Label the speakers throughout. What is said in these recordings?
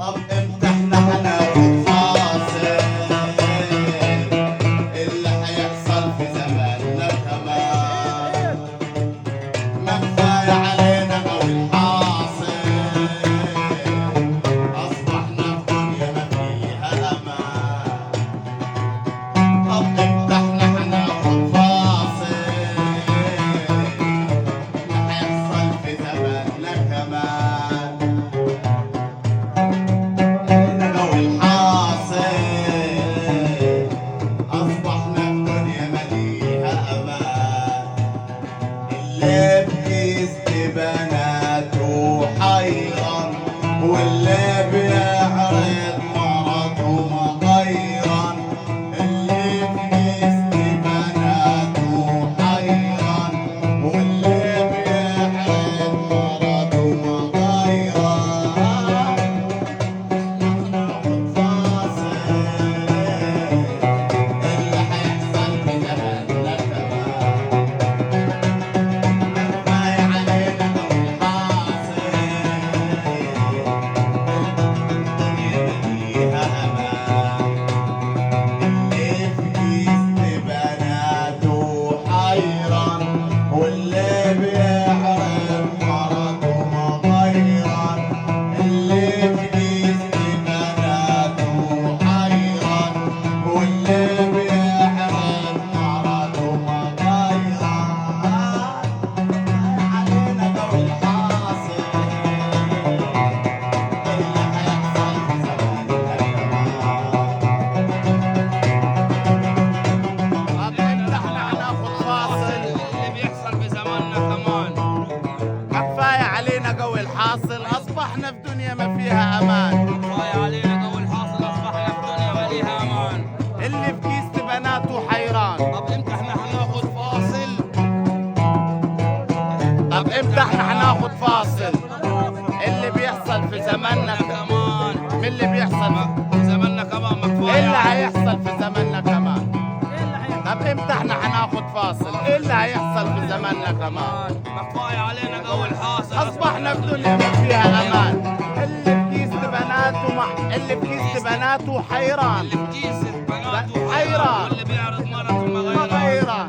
Speaker 1: طب امتى احنا هناخد فاصل؟ اللي هيحصل في زماننا كمان ما كفاية علينا قوي الحاصل. أصبحنا في دنيا ما فيها أمان. طب امتى احنا هناخد فاصل؟ اللي هيحصل في زماننا كمان علينا قوي الحاصل. أصبحنا في دنيا ما فيها أمان. اللي بيست بناته حيران، واللي بيعرض مرضه مغيران. اللي بيست بناته حيران، واللي بيعرض مرضه مغيران. ناخد فاصل اللي هيحصل في زماننا كمان كفاية علينا قوي الحاصل. الدنيا فيها أمان. اللي في جسم بناته حيران، واللي بيعرف مرضه مغيران. اللي في جسم بناته حيران، واللي بيعرف مرضه مغيران. علينا قوي الحاصل اللي هيحصل في زماننا كمان. طب امتى احنا هناخد فاصل؟
Speaker 2: اللي بيحصل في زماننا كمان
Speaker 1: ما كفاية علينا قوي الحاصل. أصبحنا في دنيا ما فيها أمان.
Speaker 2: كفاية علينا قوي الحاصل. أصبحنا في دنيا ما ليها أمان.
Speaker 1: اللي في كيس بناته حيران.
Speaker 2: طب إمتى إحنا هناخد فاصل؟
Speaker 1: طب امتى احنا هناخد فاصل؟ اللي بيحصل في زماننا
Speaker 2: كمان
Speaker 1: من اللي بيحصل
Speaker 2: في زماننا كمان ما
Speaker 1: ايه
Speaker 2: كفاية
Speaker 1: اللي
Speaker 2: علينا.
Speaker 1: هيحصل في زماننا كمان؟ طب امتى احنا هناخد فاصل؟ ايه اللي هيحصل في زماننا كمان؟
Speaker 2: ما كفاية علينا قوي الحاصل.
Speaker 1: اصبحنا في دنيا ما فيها امان. اللي في كيس بناته اللي في كيس بناته حيران.
Speaker 2: اللي في كيس بناته
Speaker 1: حيران.
Speaker 2: واللي بيعرض مرضه مغيرة.
Speaker 1: حيران.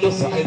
Speaker 3: صعيد